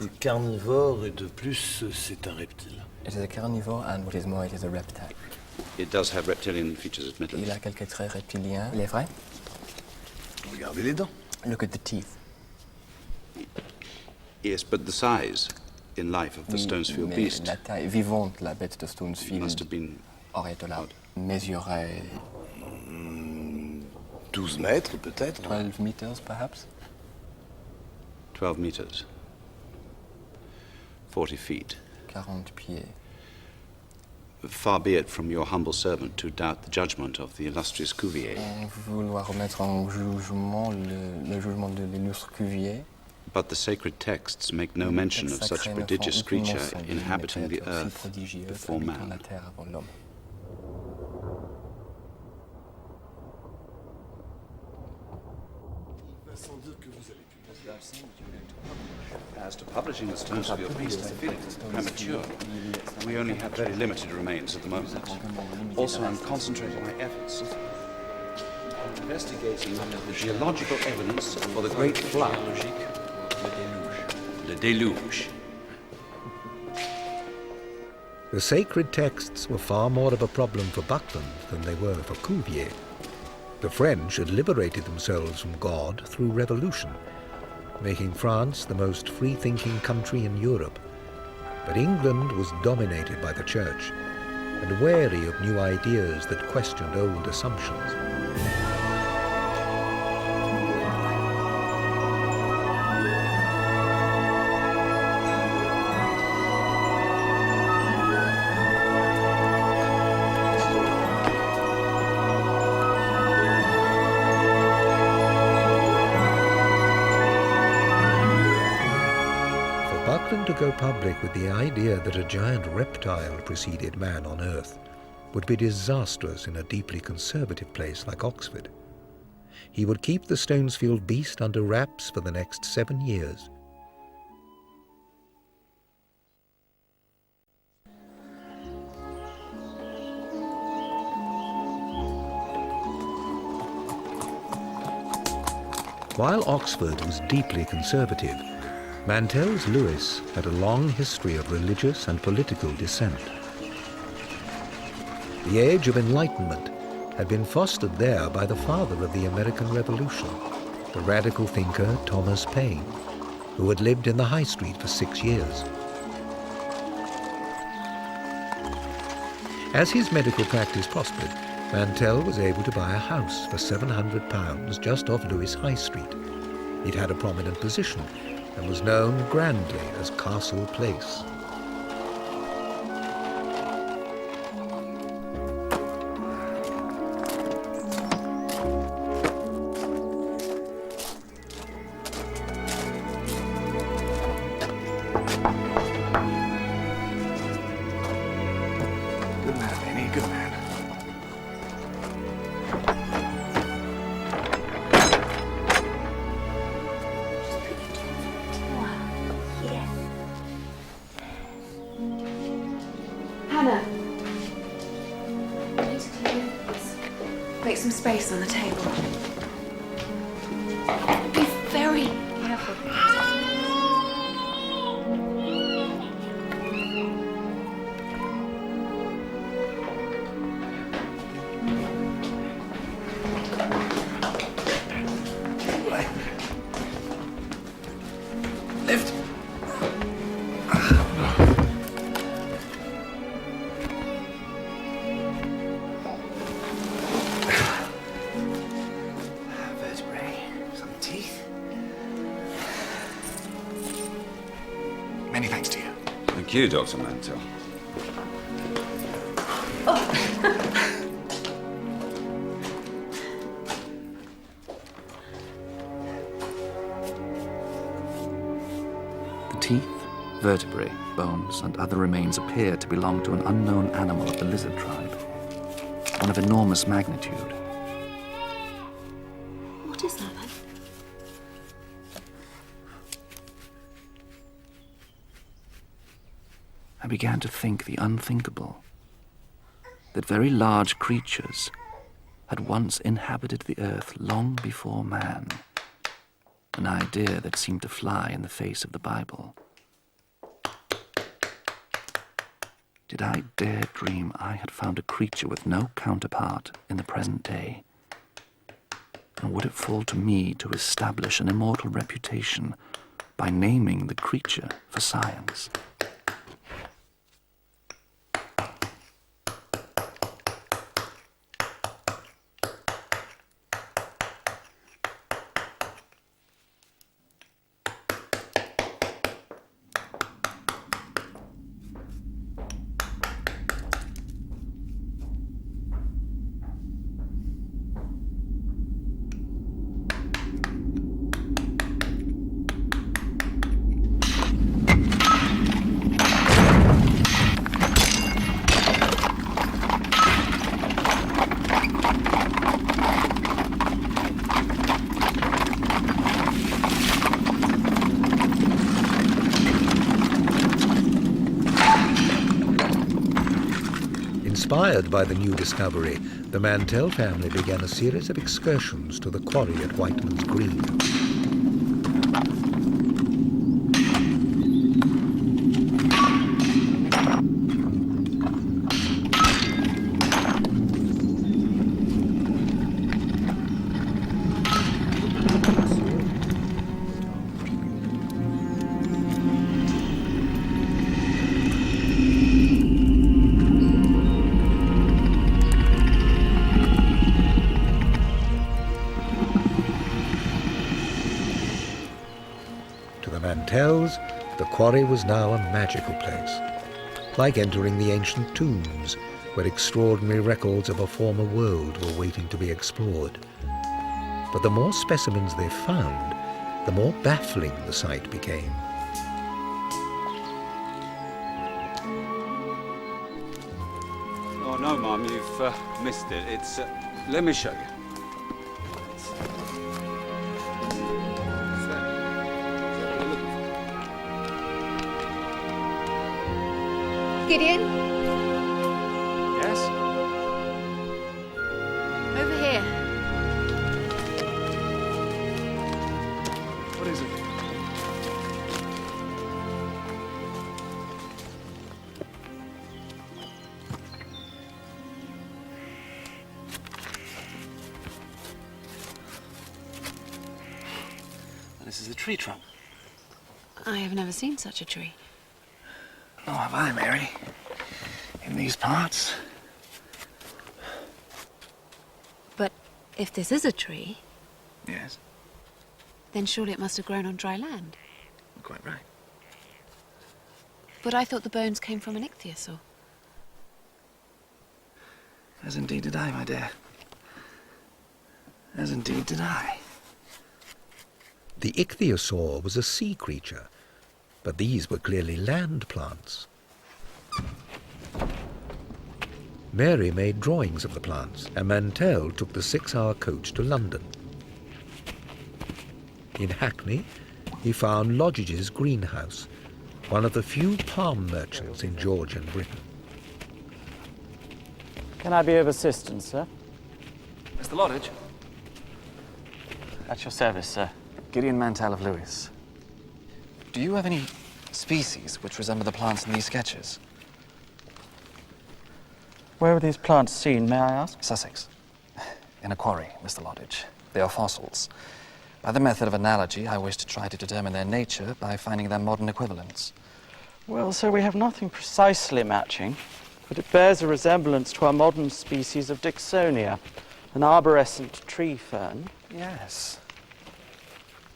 C'est carnivore et de plus, c'est un reptile. It is a carnivore and what is more, it is a reptile. It does have reptilian features, admittedly. Il a quelques traits reptiliens. Il est vrai? Regardez les dents. Look at the teeth. Yes, but the size in life of the Stonesfield mais beast la taille vivante de la bête de Stonesfield must have been aurait été là. Mesurait 12 mètres, peut-être. 12 meters, perhaps? 12 meters. 40 feet. 40 pieds. Far be it from your humble servant to doubt the judgment of the illustrious Cuvier. Vouloir remettre en jugement le jugement de l'illustre Cuvier. But the sacred texts make no mention of such a prodigious creature inhabiting the earth before man. As to publishing the Stonesfield beast, I feel it's premature. We only have very limited remains at the moment. Also, I'm concentrating my efforts on investigating the geological evidence for the Great Flood. Le déluge. The sacred texts were far more of a problem for Buckland than they were for Cuvier. The French had liberated themselves from God through revolution, making France the most free-thinking country in Europe. But England was dominated by the Church and wary of new ideas that questioned old assumptions. To go public with the idea that a giant reptile preceded man on Earth would be disastrous in a deeply conservative place like Oxford. He would keep the Stonesfield beast under wraps for the next 7 years. While Oxford was deeply conservative, Mantell's Lewis had a long history of religious and political dissent. The Age of Enlightenment had been fostered there by the father of the American Revolution, the radical thinker Thomas Paine, who had lived in the High Street for 6 years. As his medical practice prospered, Mantell was able to buy a house for £700 just off Lewis High Street. It had a prominent position and was known grandly as Castle Place. Good man, Annie, good man. Hannah. Make some space on the table. Be very careful. Lift. Many thanks to you. Thank you, Dr. Mantell. The teeth, vertebrae, bones, and other remains appear to belong to an unknown animal of the lizard tribe, one of enormous magnitude. What is that, then? I began to think the unthinkable, that very large creatures had once inhabited the earth long before man, an idea that seemed to fly in the face of the Bible. did I dare dream I had found a creature with no counterpart in the present day? And would it fall to me to establish an immortal reputation by naming the creature for science? Inspired by the new discovery, the Mantell family began a series of excursions to the quarry at Whiteman's Green. Mantells, the quarry was now a magical place, like entering the ancient tombs where extraordinary records of a former world were waiting to be explored. But the more specimens they found, the more baffling the sight became. Oh, no, Mum, you've missed it. It's... let me show you. Gideon? Yes? Over here. What is it? This is a tree trunk. I have never seen such a tree. Nor have I, Mary. In these parts. But if this is a tree, Yes, then surely it must have grown on dry land. you're quite right. But I thought the bones came from an ichthyosaur. As indeed did I, my dear. As indeed did I. The ichthyosaur was a sea creature, but these were clearly land plants. Mary made drawings of the plants, and Mantell took the 6-hour coach to London. In Hackney, he found Lodge's greenhouse, one of the few palm merchants in Georgian Britain. Can I be of assistance, sir? Mr. Lodge? At your service, sir. Gideon Mantell of Lewis. Do you have any species which resemble the plants in these sketches? Where were these plants seen, may I ask? Sussex. In a quarry, Mr. Lodge. They are fossils. By the method of analogy, I wish to try to determine their nature by finding their modern equivalents. Well, sir, we have nothing precisely matching, but it bears a resemblance to our modern species of Dixonia, an arborescent tree fern. Yes.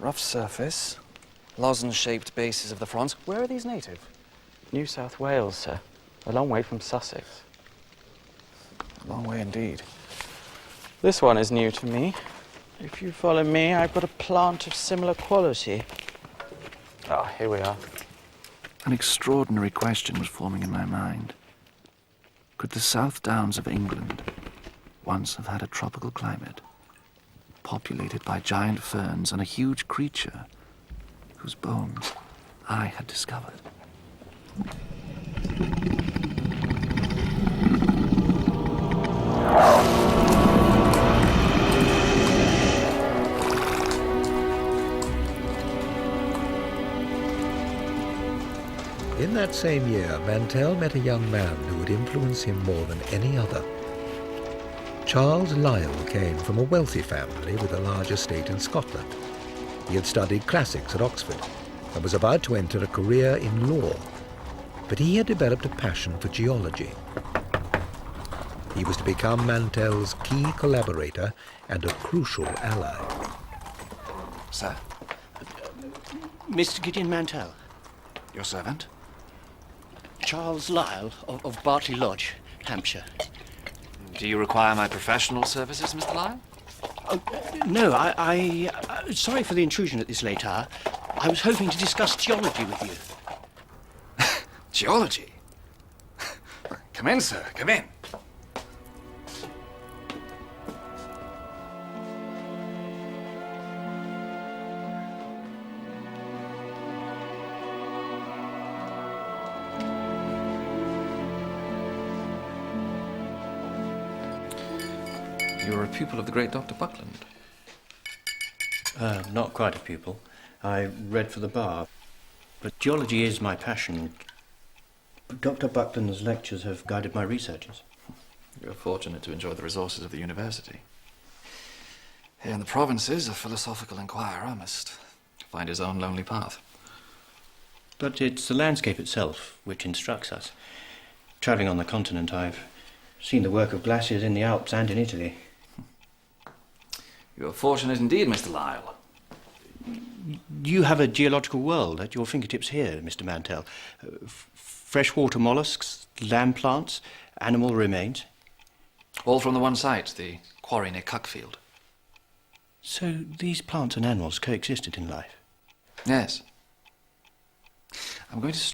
Rough surface, lozenge-shaped bases of the fronds. Where are these native? New South Wales, sir. A long way from Sussex. A long way indeed. This one is new to me. If you follow me, I've got a plant of similar quality. Ah, here we are. An extraordinary question was forming in my mind. Could the South Downs of England once have had a tropical climate, populated by giant ferns and a huge creature whose bones I had discovered? In that same year, Mantell met a young man who would influence him more than any other. Charles Lyell came from a wealthy family with a large estate in Scotland. He had studied classics at Oxford and was about to enter a career in law, but he had developed a passion for geology. He was to become Mantell's key collaborator and a crucial ally. Sir, Mr. Gideon Mantell. your servant? Charles Lyell of Berkeley Lodge, Hampshire. Do you require my professional services, Mr. Lyle? No, sorry for the intrusion at this late hour. I was hoping to discuss geology with you. Geology? Come in, sir, come in. You're a pupil of the great Dr. Buckland. Not quite a pupil. I read for the bar. But geology is my passion. Dr. Buckland's lectures have guided my researches. You're fortunate to enjoy the resources of the university. Here in the provinces, a philosophical inquirer must find his own lonely path. But it's the landscape itself which instructs us. Travelling on the continent, I've seen the work of glaciers in the Alps and in Italy. You're fortunate indeed, Mr. Lyle. You have a geological world at your fingertips here, Mr. Mantell. Freshwater mollusks, land plants, animal remains. All from the one site, the quarry near Cuckfield. So these plants and animals coexisted in life? Yes. I'm going to